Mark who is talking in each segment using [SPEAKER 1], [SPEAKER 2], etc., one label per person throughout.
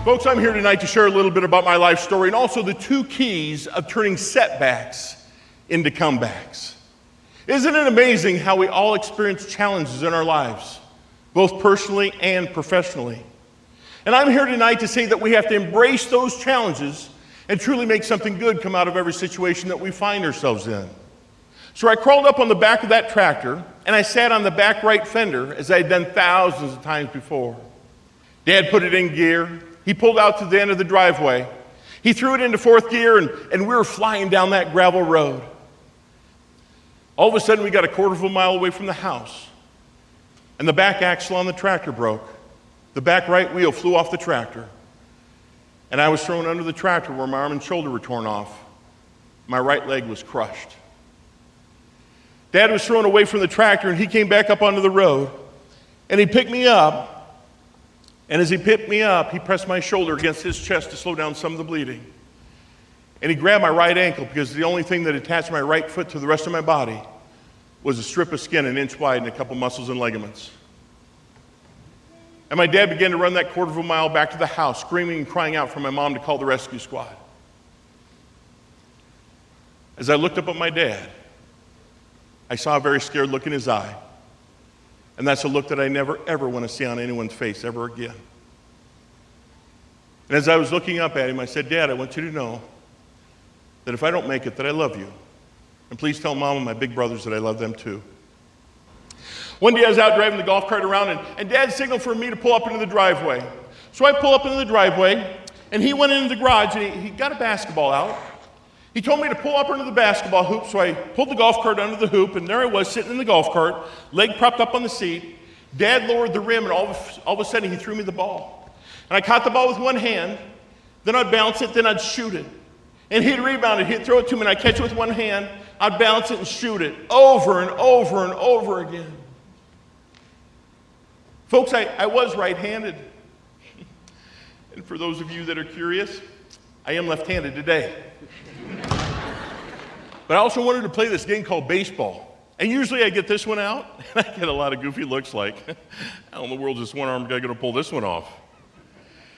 [SPEAKER 1] Folks, I'm here tonight to share a little bit about my life story and also the 2 keys of turning setbacks into comebacks. Isn't it amazing how we all experience challenges in our lives, both personally and professionally? And I'm here tonight to say that we have to embrace those challenges and truly make something good come out of every situation that we find ourselves in. So I crawled up on the back of that tractor and I sat on the back right fender as I had done thousands of times before. Dad put it in gear. He pulled out to the end of the driveway. He threw it into 4th gear, and we were flying down that gravel road. All of a sudden, we got a quarter of a mile away from the house, and the back axle on the tractor broke. The back right wheel flew off the tractor, and I was thrown under the tractor where my arm and shoulder were torn off. My right leg was crushed. Dad was thrown away from the tractor, and he came back up onto the road, and he picked me up. And as he picked me up, he pressed my shoulder against his chest to slow down some of the bleeding. And he grabbed my right ankle because the only thing that attached my right foot to the rest of my body was a strip of skin an inch wide and a couple muscles and ligaments. And my dad began to run that quarter of a mile back to the house, screaming and crying out for my mom to call the rescue squad. As I looked up at my dad, I saw a very scared look in his eye. And that's a look that I never, ever want to see on anyone's face ever again. And as I was looking up at him, I said, Dad, I want you to know that if I don't make it, that I love you. And please tell Mom and my big brothers that I love them too. One day I was out driving the golf cart around, and Dad signaled for me to pull up into the driveway. So I pull up into the driveway, and he went into the garage, and he got a basketball out. He told me to pull up into the basketball hoop, so I pulled the golf cart under the hoop, and there I was sitting in the golf cart, leg propped up on the seat. Dad lowered the rim, and all of a sudden he threw me the ball. And I caught the ball with one hand, then I'd bounce it, then I'd shoot it. And he'd rebound it, he'd throw it to me, and I'd catch it with one hand, I'd bounce it and shoot it over and over and over again. Folks, I was right-handed. And for those of you that are curious, I am left-handed today. But I also wanted to play this game called baseball. And usually I get this one out, and I get a lot of goofy looks like, how in the world is this one arm guy going to pull this one off?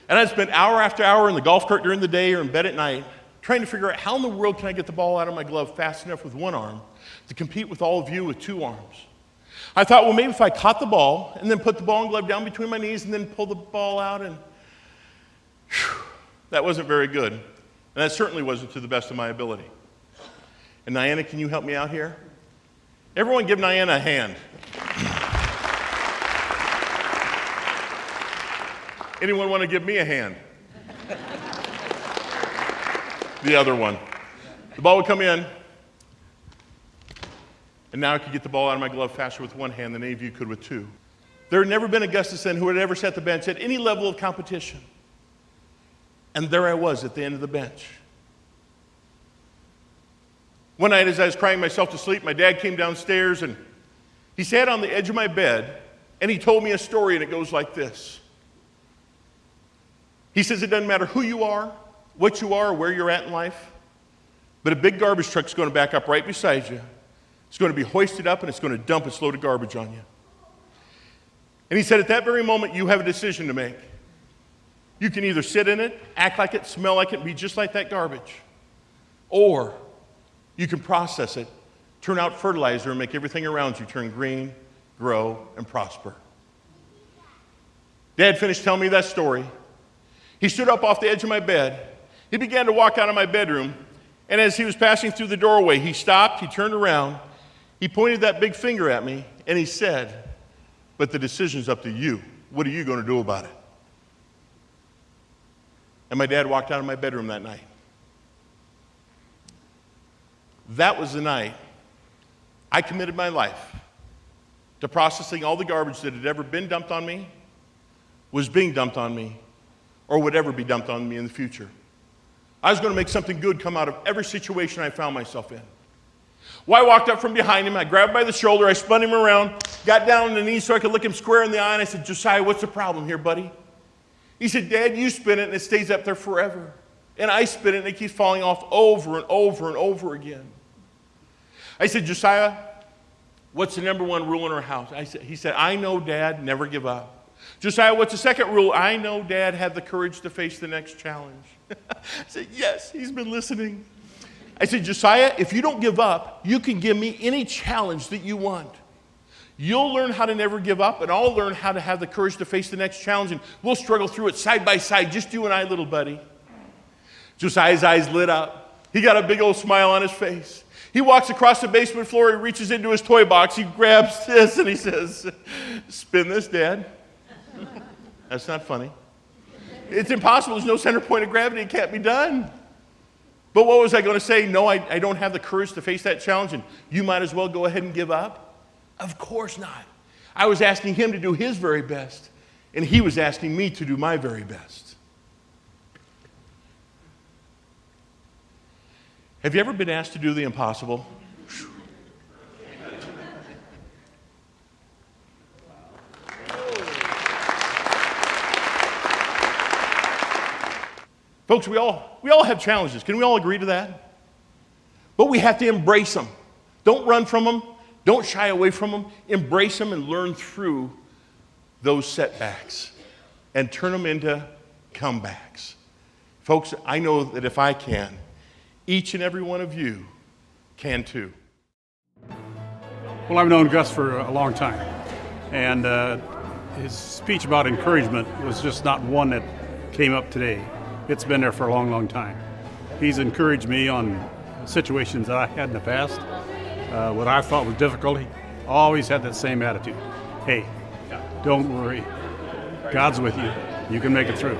[SPEAKER 1] And I'd spend hour after hour in the golf cart during the day or in bed at night trying to figure out how in the world can I get the ball out of my glove fast enough with one arm to compete with all of you with 2 arms. I thought, well, maybe if I caught the ball and then put the ball and glove down between my knees and then pull the ball out, and that wasn't very good. And that certainly wasn't to the best of my ability. And Nianna, can you help me out here? Everyone give Nianna a hand. Anyone want to give me a hand? The other one. The ball would come in, and now I could get the ball out of my glove faster with one hand than any of you could with 2. There had never been a Gustafson who had ever sat the bench at any level of competition. And there I was at the end of the bench. One night as I was crying myself to sleep, my dad came downstairs and he sat on the edge of my bed and he told me a story, and it goes like this. He says, it doesn't matter who you are, what you are, or where you're at in life, but a big garbage truck's going to back up right beside you. It's going to be hoisted up and it's going to dump its load of garbage on you. And he said, at that very moment, you have a decision to make. You can either sit in it, act like it, smell like it, and be just like that garbage. Or you can process it, turn out fertilizer, and make everything around you turn green, grow, and prosper. Dad finished telling me that story. He stood up off the edge of my bed. He began to walk out of my bedroom, and as he was passing through the doorway, he stopped, he turned around, he pointed that big finger at me, and he said, but the decision's up to you. What are you going to do about it? And my dad walked out of my bedroom that night. That was the night I committed my life to processing all the garbage that had ever been dumped on me, was being dumped on me, or would ever be dumped on me in the future. I was going to make something good come out of every situation I found myself in. Well, I walked up from behind him, I grabbed him by the shoulder, I spun him around, got down on the knees so I could look him square in the eye, and I said, Josiah, what's the problem here, buddy? He said, Dad, you spin it and it stays up there forever. And I spin it and it keeps falling off over and over and over again. I said, Josiah, what's the number one rule in our house? He said, I know, Dad, never give up. Josiah, what's the second rule? I know Dad had the courage to face the next challenge. I said, yes, he's been listening. I said, Josiah, if you don't give up, you can give me any challenge that you want. You'll learn how to never give up, and I'll learn how to have the courage to face the next challenge, and we'll struggle through it side by side, just you and I, little buddy. Josiah's eyes lit up. He got a big old smile on his face. He walks across the basement floor, he reaches into his toy box, he grabs this, and he says, spin this, Dad. That's not funny. It's impossible. There's no center point of gravity. It can't be done. But what was I going to say? No, I don't have the courage to face that challenge, and you might as well go ahead and give up? Of course not. I was asking him to do his very best, and he was asking me to do my very best. Have you ever been asked to do the impossible? Folks, we all have challenges. Can we all agree to that? But we have to embrace them. Don't run from them. Don't shy away from them. Embrace them and learn through those setbacks and turn them into comebacks. Folks, I know that if I can, each and every one of you can too.
[SPEAKER 2] Well, I've known Gus for a long time, and his speech about encouragement was just not one that came up today. It's been there for a long, long time. He's encouraged me on situations that I had in the past, what I thought was difficult. He always had that same attitude. Hey, don't worry. God's with you. You can make it through.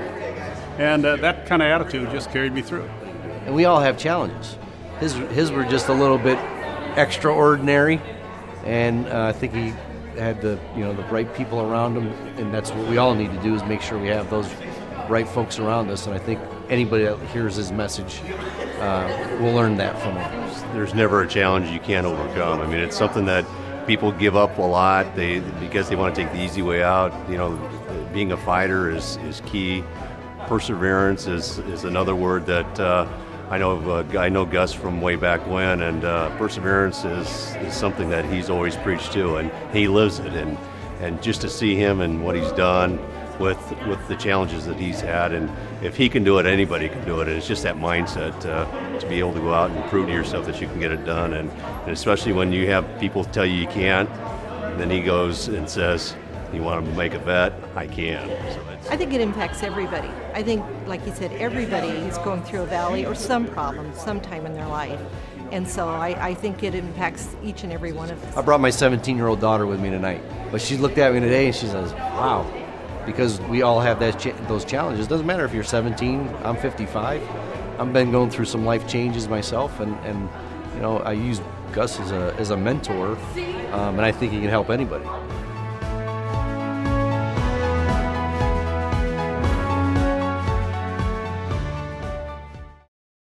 [SPEAKER 2] And that kind of attitude just carried me through.
[SPEAKER 3] And we all have challenges. His were just a little bit extraordinary, and I think he had the right people around him, and that's what we all need to do, is make sure we have those right folks around us. And I think anybody that hears his message will learn that from him.
[SPEAKER 4] There's never a challenge you can't overcome. I mean, it's something that people give up a lot because they want to take the easy way out. Being a fighter is key. Perseverance is another word that I know Gus from way back when, and perseverance is something that he's always preached to, and he lives it. And just to see him and what he's done with the challenges that he's had, and if he can do it, anybody can do it. And it's just that mindset to be able to go out and prove to yourself that you can get it done, and especially when you have people tell you you can't, then he goes and says, "You want to make a bet? I can."
[SPEAKER 5] I think it impacts everybody. I think, like you said, everybody is going through a valley or some problem sometime in their life. And so I think it impacts each and every one of us.
[SPEAKER 3] I brought my 17-year-old daughter with me tonight, but she looked at me today and she says, wow, because we all have those challenges. It doesn't matter if you're 17, I'm 55. I've been going through some life changes myself, and I use Gus as a mentor, and I think he can help anybody.